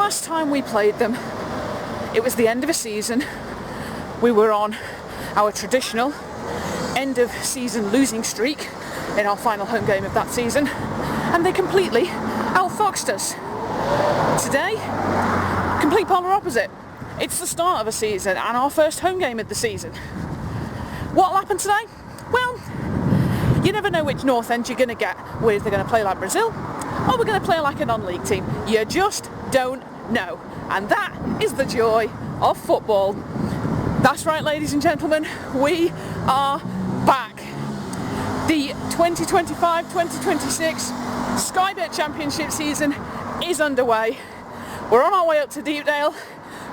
last time we played them, it was the end of a season. We were on our traditional end of season losing streak in our final home game of that season, and they completely outfoxed us. Today, complete polar opposite. It's the start of a season and our first home game of the season. What'll happen today? Well, you never know which North End you're going to get. We're either going to play like Brazil or we're going to play like a non-league team. You just don't know. And that is the joy of football. That's right, ladies and gentlemen, we are back. The 2025-2026 Sky Bet Championship season is underway. We're on our way up to Deepdale,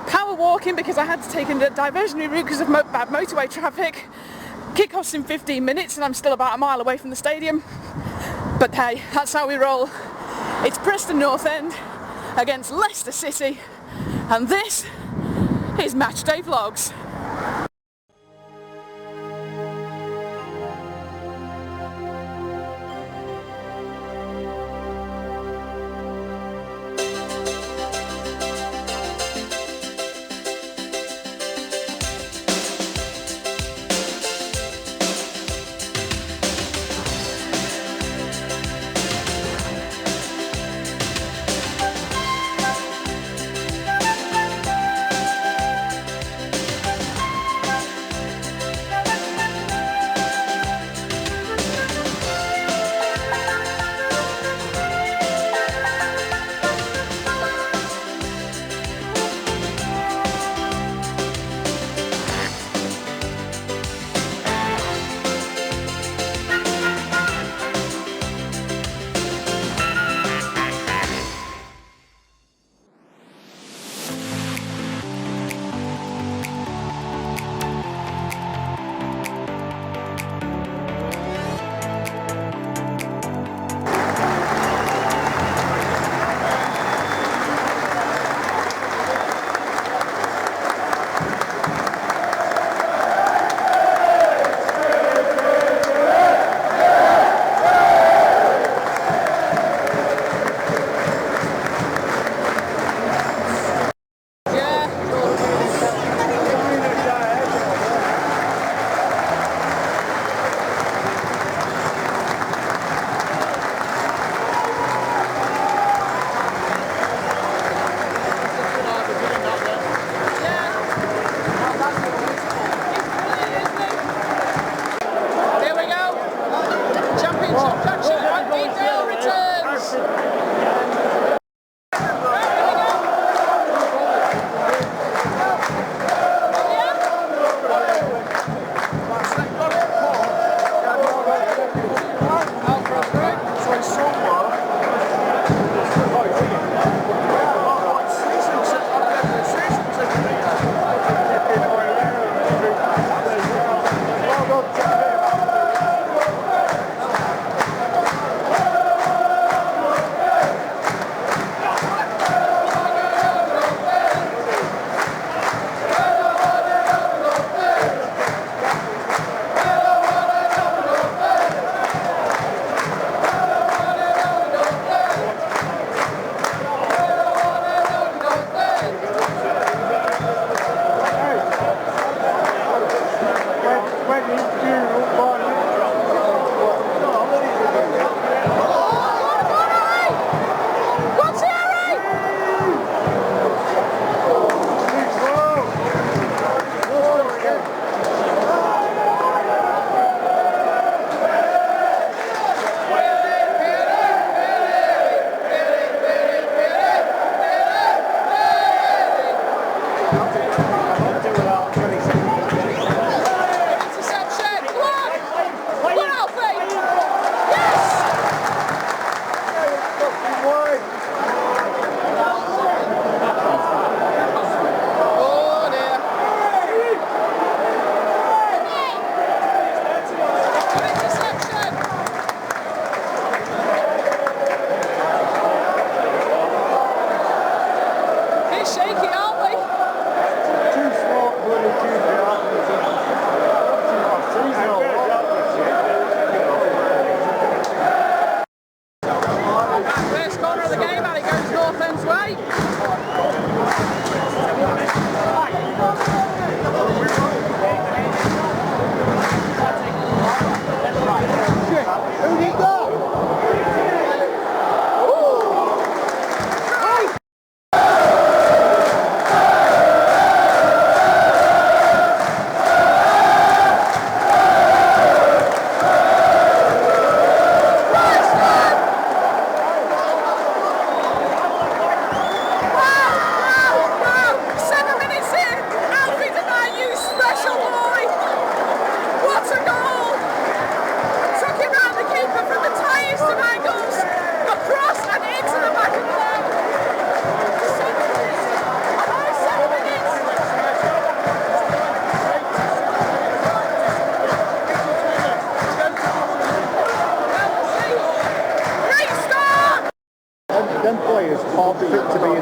power walking because I had to take a diversionary route because of bad motorway traffic. Kick-off's in 15 minutes and I'm still about a mile away from the stadium. But hey, that's how we roll. It's Preston North End against Leicester City, and this is Matchday Vlogs.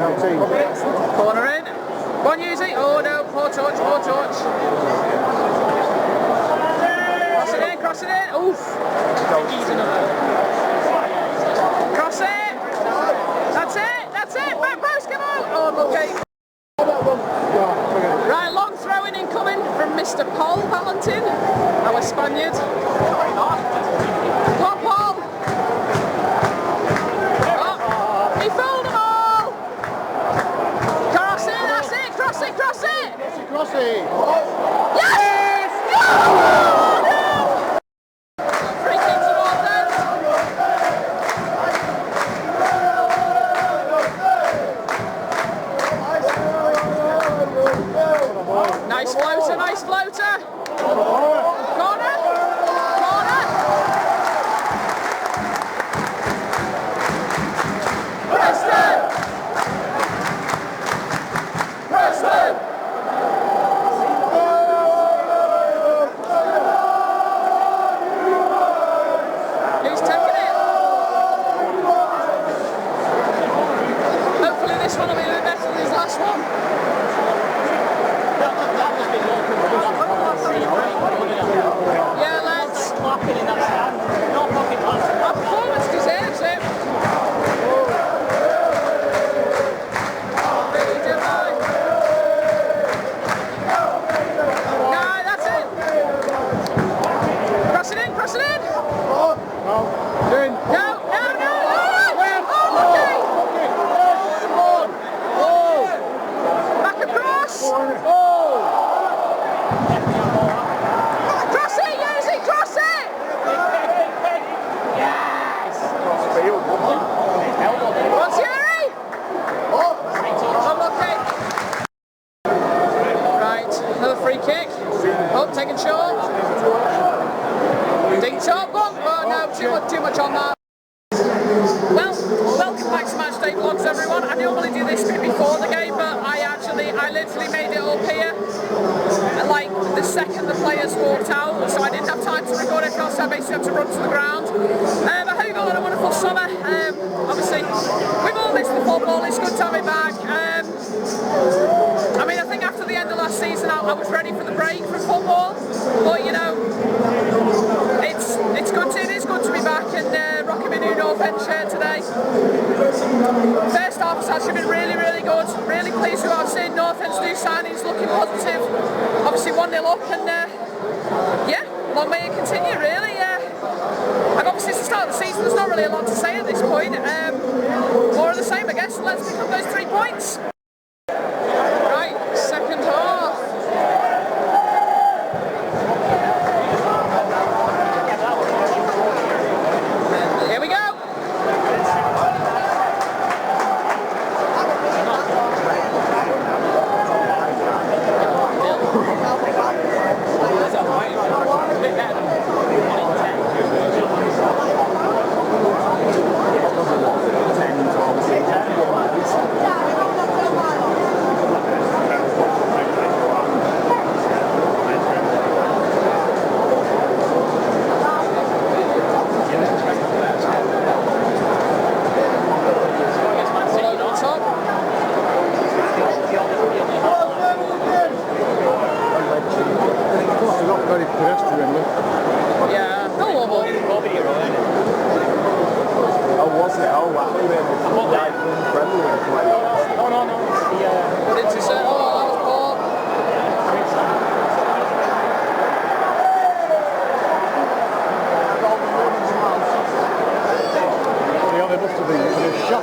Corner in. Go on, Yuzi. Oh no, poor touch, poor touch. Cross it in, cross it in. Oof. Cross it. That's it, that's it. Back post, come on. Oh, okay. Right, long throwing incoming from Mr. Paul Valentin, our Spaniard. Come on, Paul. Oh, he fouled them all. Cross it, that's it. Cross it, cross it. Cross it. Yes! No! No! Free kick to Northend. Nice floater, nice floater. Corner. Corner. Preston. Preston. He's taking it. Hopefully this one will be a bit better than his last one. Yeah, lads. Our performance deserves it. Really do I. No, that's it. Cross it in, cross it in. No, no, no, no. Oh, okay. Back across. Cross it, use it, cross it! Yes! What's Yuri? Unlucky. Right, another free kick. Oh, taken short. Ding top, go on. Oh no, too much on that. Well, welcome back to Matchday Vlogs, everyone. I normally do this bit before the game, but I literally made it up here. Like the second the players walked out, so I didn't have time to record it, so I basically had to run to the ground. I hope you've all had a wonderful summer. Obviously, we've all missed the football. It's good to have it back. I mean, I think after the end of last season, I was ready for the break from football, but you know, it is good to be back and rocking my new Northend shirt today. First half has actually been really, really good. Really pleased with what I've seen. Northend's new signings looking positive. Obviously 1-0 up and yeah, long may it continue really. And obviously it's the start of the season, there's not really a lot to say at this point. More of the same I guess, let's pick up those 3 points. Right, second half. Here we go.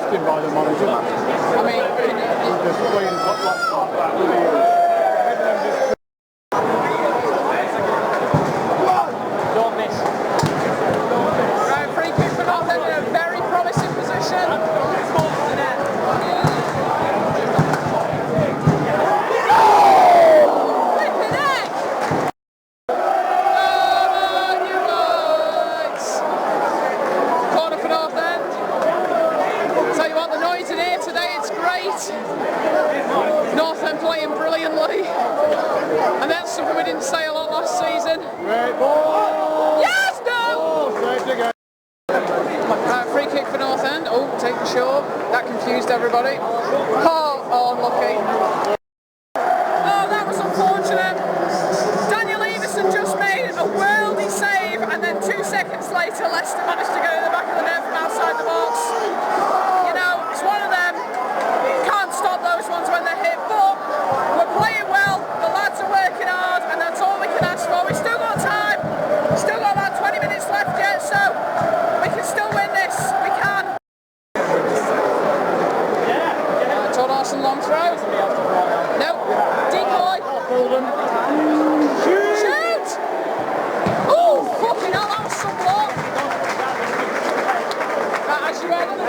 By the manager. I mean, just playing don't miss. Right, free kick for Northend in a very promising position. Flipping heck! Oh, you guys! Corner for Northend. Tell you what, the noise in here today, it's great. Northend playing brilliantly. And that's something we didn't say a lot last season. Great ball! Yes, no! Free kick for Northend. Free kick for Northend. Oh, taken short. That confused confused everybody. Oh, unlucky. Oh, that was unfortunate. Daniel Everson just made a worldy save, and then 2 seconds later Leicester managed to go to the back of the net from outside the box. You know, it's one of them. Can't stop those ones when they're hit, but we're playing well, the lads are working hard, and that's all we can ask for. We've still got time, still got about 20 minutes left yet, so we can still win this, we can. Todd Arson long throw. No, decoy. Shoot! Oh, fucking hell, that was some block. As you head through.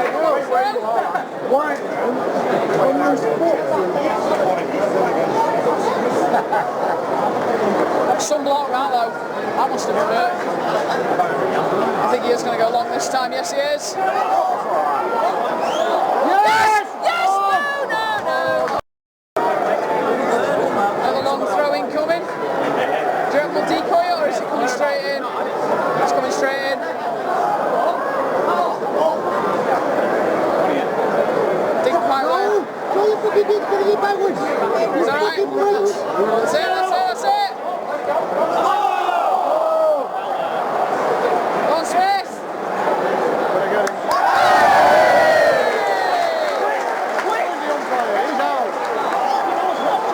Some block that though. That must have hurt. I think he is going to go long this time. Yes, he is. Yes! Yes! No! Another long throw incoming. Do you reckon we'll decoy it, or is it coming straight in? It's coming straight in. Didn't quite work. It's alright. That's it. Go on, Smith.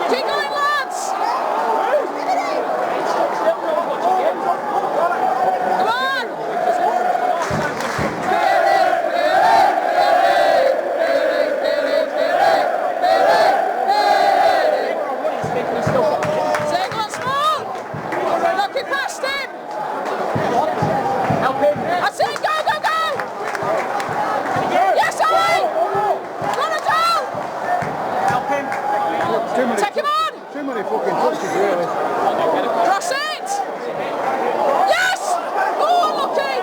Keep going, lads. Come on. Past him! Help him! That's it! Go! Yes, Ollie! Run it down! Help him! Take him on! Too many fucking touches, really. Cross it! Yes! Oh, unlucky!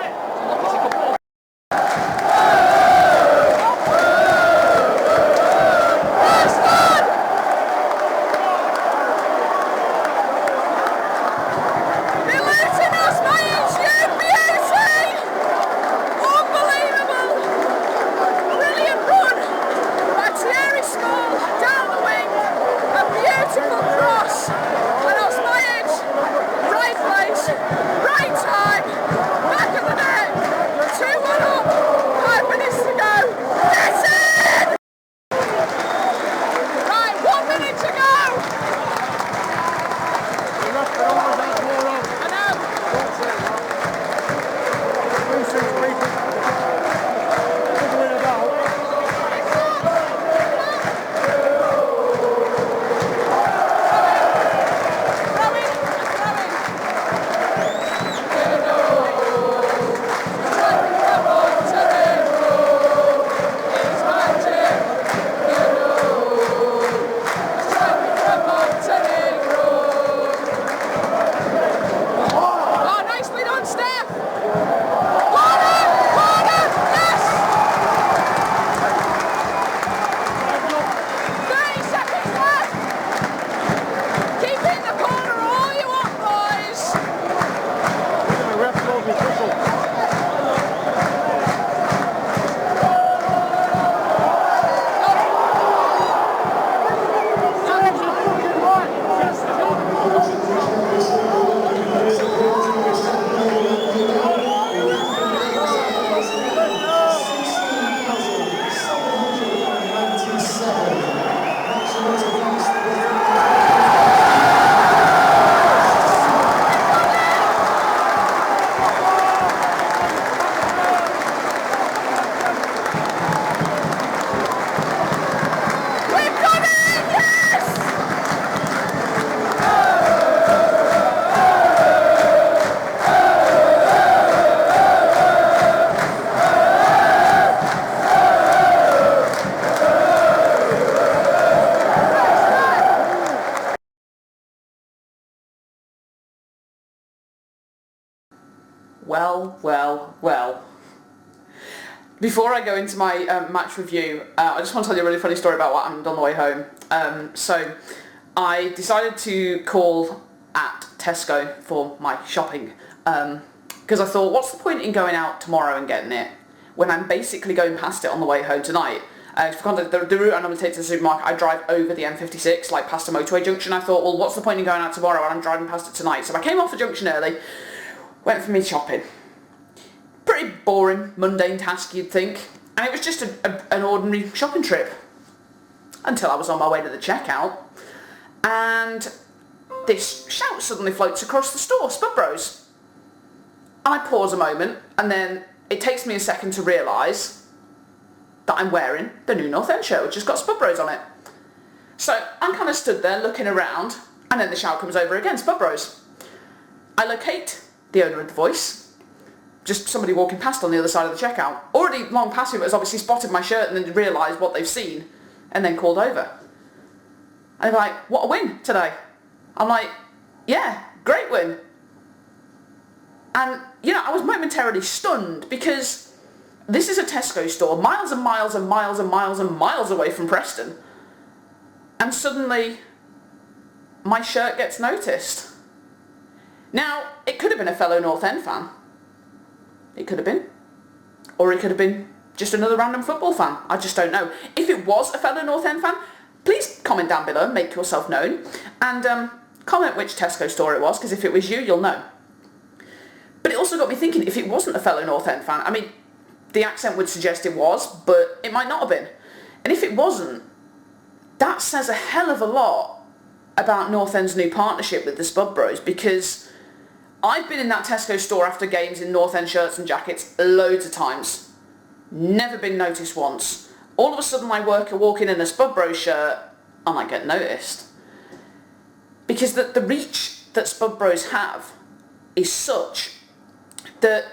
Preston! Well. Before I go into my match review, I just want to tell you a really funny story about what happened on the way home. So I decided to call at Tesco for my shopping because I thought, what's the point in going out tomorrow and getting it when I'm basically going past it on the way home tonight? For context, the route I normally take to the supermarket, I drive over the M56, like past a motorway junction. I thought, well, what's the point in going out tomorrow when I'm driving past it tonight? So I came off the junction early, went for me shopping. Pretty boring, mundane task, you'd think. And it was just an ordinary shopping trip. Until I was on my way to the checkout. And this shout suddenly floats across the store, Spud Bros. And I pause a moment, and then it takes me a second to realise that I'm wearing the new North End shirt, which has got Spud Bros on it. So I'm kind of stood there looking around, and then the shout comes over again, Spud Bros. I locate the owner of the voice, just somebody walking past on the other side of the checkout. Already long past me, but has obviously spotted my shirt and then realised what they've seen, and then called over. And they're like, what a win today. I'm like, yeah, great win. And, you know, I was momentarily stunned because this is a Tesco store, miles and miles and miles and miles and miles away from Preston. And suddenly, my shirt gets noticed. Now, it could have been a fellow North End fan. It could have been. Or it could have been just another random football fan. I just don't know. If it was a fellow North End fan, please comment down below and make yourself known. And comment which Tesco store it was, because if it was you, you'll know. But it also got me thinking, if it wasn't a fellow North End fan, I mean, the accent would suggest it was, but it might not have been. And if it wasn't, that says a hell of a lot about North End's new partnership with the Spud Bros, because I've been in that Tesco store after games in North End shirts and jackets loads of times. Never been noticed once. All of a sudden I walk in a Spud Bros shirt and I get noticed. Because the reach that Spud Bros have is such that,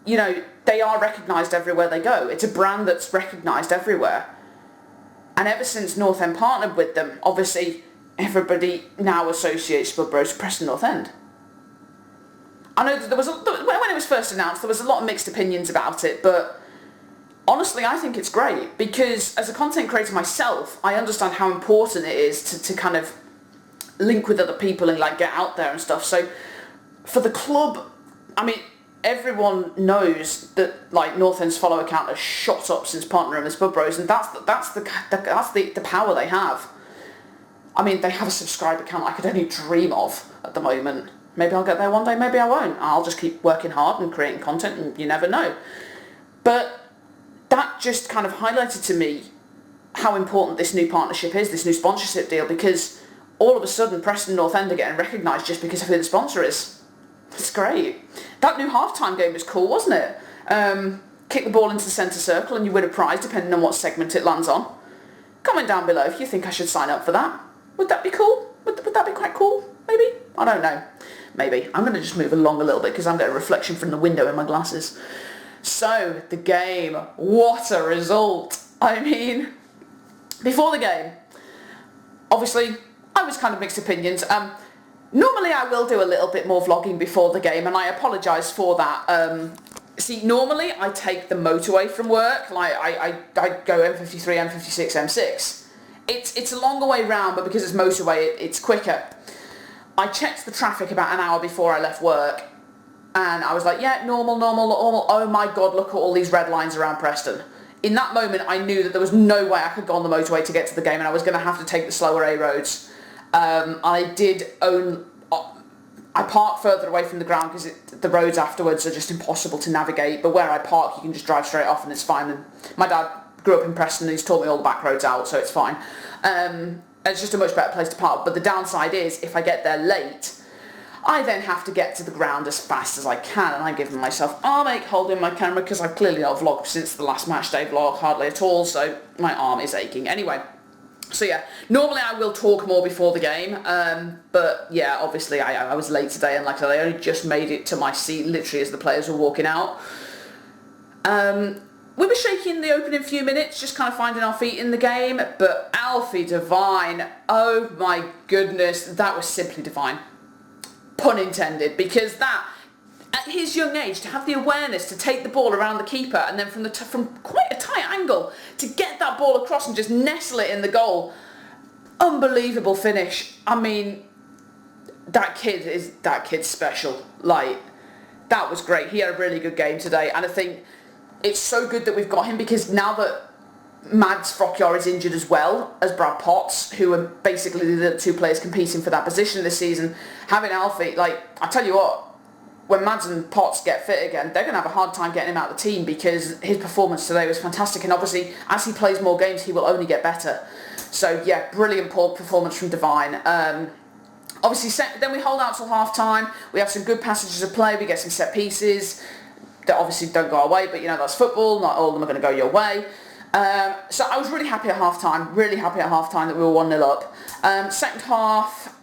you know, they are recognised everywhere they go. It's a brand that's recognised everywhere. And ever since North End partnered with them, obviously everybody now associates Spud Bros with Preston North End. I know that when it was first announced, there was a lot of mixed opinions about it, but honestly, I think it's great, because as a content creator myself, I understand how important it is to kind of link with other people and like get out there and stuff. So for the club, I mean, everyone knows that like North End's follow account has shot up since partnering with Spud Bros, and that's the power they have. I mean, they have a subscriber count I could only dream of at the moment. Maybe I'll get there one day, maybe I won't. I'll just keep working hard and creating content, and you never know. But that just kind of highlighted to me how important this new partnership is, this new sponsorship deal, because all of a sudden Preston North End are getting recognised just because of who the sponsor is. It's great. That new halftime game was cool, wasn't it? Kick the ball into the centre circle and you win a prize depending on what segment it lands on. Comment down below if you think I should sign up for that. Would that be cool? Would that be quite cool? Maybe? I don't know. Maybe. I'm going to just move along a little bit because I'm getting a reflection from the window in my glasses. So, the game. What a result. I mean, before the game, obviously, I was kind of mixed opinions. Normally I will do a little bit more vlogging before the game, and I apologise for that. See, normally I take the motorway from work, like I go M53, M56, M6. It's a longer way round, but because it's motorway, it's quicker. I checked the traffic about an hour before I left work, and I was like, yeah, normal. Oh my god, look at all these red lines around Preston. In that moment, I knew that there was no way I could go on the motorway to get to the game, and I was going to have to take the slower A roads. I park further away from the ground because the roads afterwards are just impossible to navigate, but where I park you can just drive straight off and it's fine. And my dad grew up in Preston and he's taught me all the back roads out, so it's fine. It's just a much better place to park, but the downside is if I get there late, I then have to get to the ground as fast as I can, and I'm giving myself armache holding my camera because I've clearly not vlogged since the last matchday vlog, hardly at all, so my arm is aching. Anyway. So yeah, normally I will talk more before the game, but yeah, obviously I was late today, and like I said, I only just made it to my seat literally as the players were walking out. We were shaky in the opening few minutes, just kind of finding our feet in the game, but Alfie Devine, oh my goodness, that was simply divine. Pun intended, because that, at his young age, to have the awareness to take the ball around the keeper and then from quite a tight angle to get that ball across and just nestle it in the goal. Unbelievable finish. I mean, that kid's special. Like, that was great. He had a really good game today, and I think it's so good that we've got him, because now that Mads Frockyar is injured as well as Brad Potts, who are basically the two players competing for that position this season. Having Alfie, like, I tell you what, when Mads and Potts get fit again, they're going to have a hard time getting him out of the team because his performance today was fantastic, and obviously as he plays more games he will only get better. So yeah, brilliant performance from Devine. Obviously then we hold out till half time, we have some good passages of play, we get some set pieces that obviously don't go our way, but you know, that's football, not all of them are going to go your way. So I was really happy at half time that we were 1-0 up. Second half,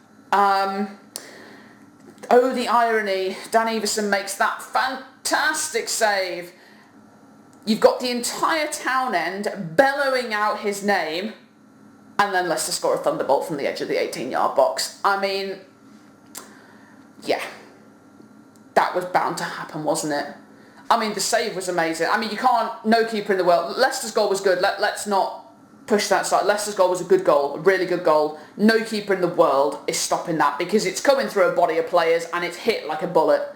oh, the irony. Dan Everson makes that fantastic save. You've got the entire town end bellowing out his name, and then Leicester score a thunderbolt from the edge of the 18-yard box. I mean, yeah, that was bound to happen, wasn't it? I mean, the save was amazing. I mean, you can't, no keeper in the world. Leicester's goal was good. Let's not push that side. Leicester's goal was a good goal, a really good goal. No keeper in the world is stopping that because it's coming through a body of players and it's hit like a bullet.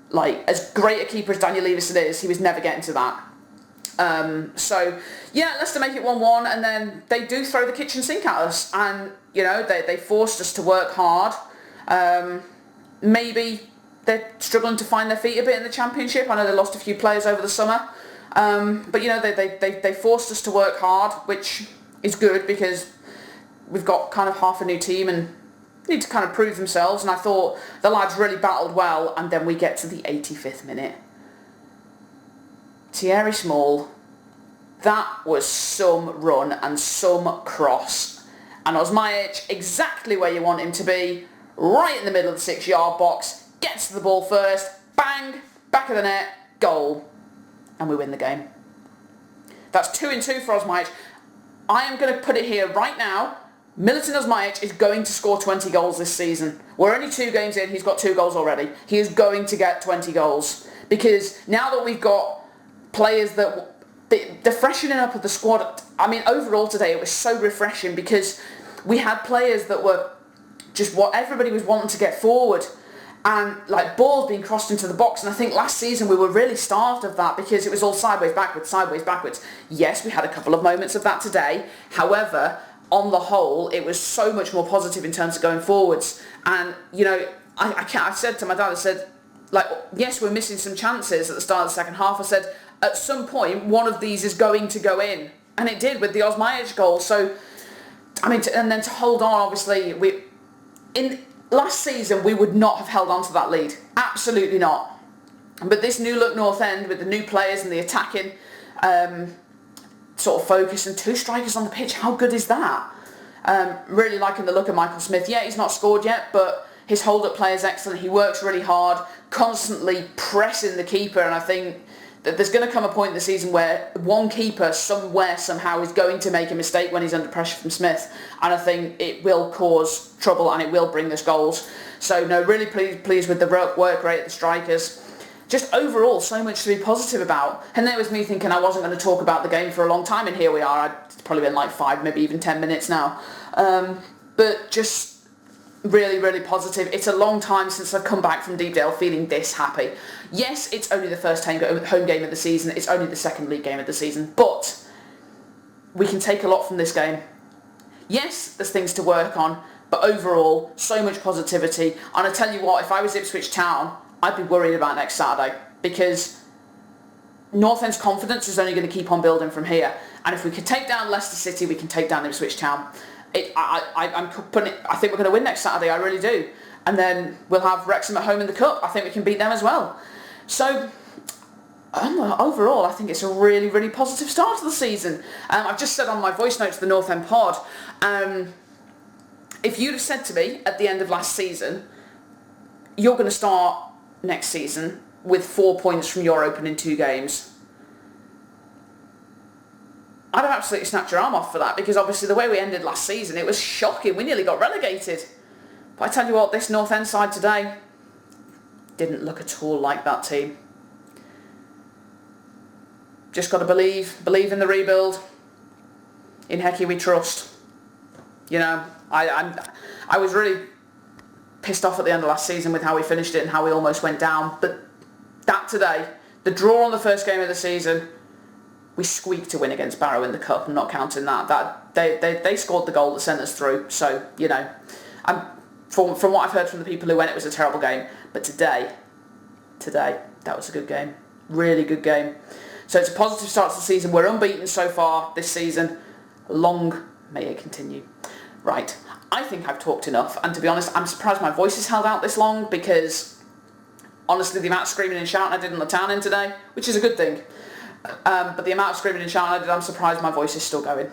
Like, as great a keeper as Daniel Everson is, he was never getting to that. So, yeah, Leicester make it 1-1, and then they do throw the kitchen sink at us, and, you know, they forced us to work hard. Maybe they're struggling to find their feet a bit in the Championship. I know they lost a few players over the summer. But, you know, they forced us to work hard, which is good because we've got kind of half a new team and need to kind of prove themselves. And I thought the lads really battled well, and then we get to the 85th minute. Thierry Small, that was some run and some cross. And Osmajic, exactly where you want him to be, right in the middle of the 6-yard box, gets to the ball first, bang, back of the net, goal. And we win the game. That's 2-2 for Osmajic. I am going to put it here right now. Militin Osmajic is going to score 20 goals this season. We're only 2 games in, he's got 2 goals already. He is going to get 20 goals. Because now that we've got players that they're freshening up of the squad. I mean, overall today it was so refreshing because we had players that were just what everybody was wanting to get forward, and like balls being crossed into the box. And I think last season we were really starved of that because it was all sideways, backwards, sideways, backwards. Yes, we had a couple of moments of that today. However, on the whole, it was so much more positive in terms of going forwards. And, you know, I said to my dad, I said, like, yes, we're missing some chances at the start of the second half. I said, at some point, one of these is going to go in. And it did with the Osmajic goal. So, I mean, and then to hold on, obviously, in last season, we would not have held on to that lead. Absolutely not. But this new look North End with the new players and the attacking sort of focus and 2 strikers on the pitch, how good is that? Really liking the look of Michael Smith. Yeah, he's not scored yet, but his hold-up play is excellent. He works really hard, constantly pressing the keeper, and I think that there's going to come a point in the season where one keeper somewhere, somehow, is going to make a mistake when he's under pressure from Smith, and I think it will cause trouble and it will bring us goals. So, no, really pleased with the work rate of the strikers. Just overall, so much to be positive about. And there was me thinking I wasn't going to talk about the game for a long time, and here we are. It's probably been like 5, maybe even 10 minutes now. But just really, really positive. It's a long time since I've come back from Deepdale feeling this happy. Yes, it's only the first home game of the season. It's only the second league game of the season. But we can take a lot from this game. Yes, there's things to work on, but overall, so much positivity. And I tell you what, if I was Ipswich Town, I'd be worried about next Saturday because North End's confidence is only going to keep on building from here. And if we can take down Leicester City, we can take down Ipswich Town. I think we're going to win next Saturday, I really do. And then we'll have Wrexham at home in the Cup. I think we can beat them as well. So, overall, I think it's a really, really positive start to the season. I've just said on my voice note to the North End pod, if you'd have said to me at the end of last season, you're going to start next season with 4 points from your opening 2 games, I'd have absolutely snapped your arm off for that, because obviously the way we ended last season, it was shocking. We nearly got relegated. But I tell you what, this North End side today didn't look at all like that team. Just got to believe in the rebuild. In Hecky we trust. You know, I was really pissed off at the end of last season with how we finished it and how we almost went down. But that today, the draw on the first game of the season, we squeaked to win against Barrow in the Cup, and not counting that they scored the goal that sent us through. So, you know, from what I've heard from the people who went, it was a terrible game. But today, that was a good game. Really good game. So it's a positive start to the season. We're unbeaten so far this season. Long may it continue. Right, I think I've talked enough, and to be honest, I'm surprised my voice has held out this long, because honestly, the amount of screaming and shouting I did in the town in today, which is a good thing, but the amount of screaming and shouting I did, I'm surprised my voice is still going.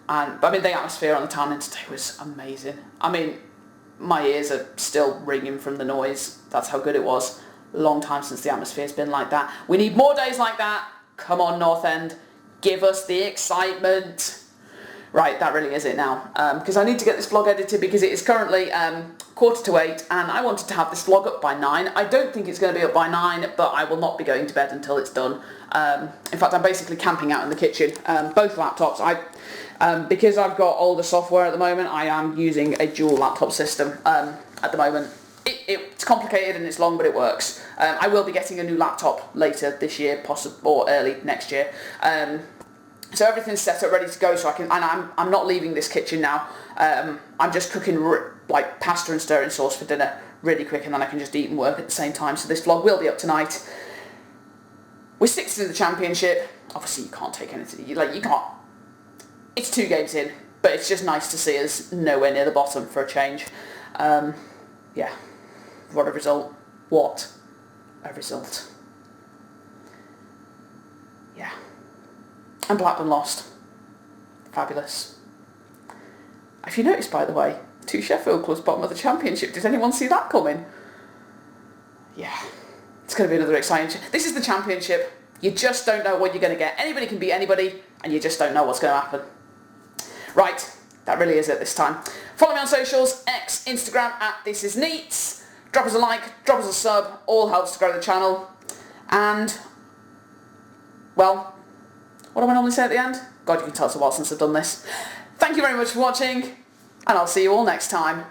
But I mean, the atmosphere on the town in today was amazing. I mean, my ears are still ringing from the noise. That's how good it was. Long time since the atmosphere's been like that. We need more days like that. Come on, North End, give us the excitement. Right, that really is it now, because I need to get this vlog edited, because it is currently 8:15, and I wanted to have this vlog up by 9. I don't think it's going to be up by 9, but I will not be going to bed until it's done. In fact, I'm basically camping out in the kitchen. Both laptops, because I've got older software at the moment, I am using a dual laptop system at the moment. It's complicated and it's long, but it works. I will be getting a new laptop later this year, possibly, or early next year. So everything's set up, ready to go, so I can, and I'm not leaving this kitchen now. I'm just cooking like pasta and stirring sauce for dinner really quick, and then I can just eat and work at the same time. So this vlog will be up tonight. We're 6th in the championship. Obviously you can't take anything, you can't. It's 2 games in, but it's just nice to see us nowhere near the bottom for a change. Yeah, what a result. What a result. Yeah. And Blackburn lost. Fabulous. Have you noticed, by the way, 2 Sheffield clubs bottom of the championship? Did anyone see that coming? Yeah. It's going to be another exciting... This is the championship. You just don't know what you're going to get. Anybody can beat anybody, and you just don't know what's going to happen. Right. That really is it this time. Follow me on socials, X, Instagram, @ThisisNeats. Drop us a like, drop us a sub. All helps to grow the channel. And, well... What do I normally say at the end? God, you can tell it's a while since I've done this. Thank you very much for watching, and I'll see you all next time.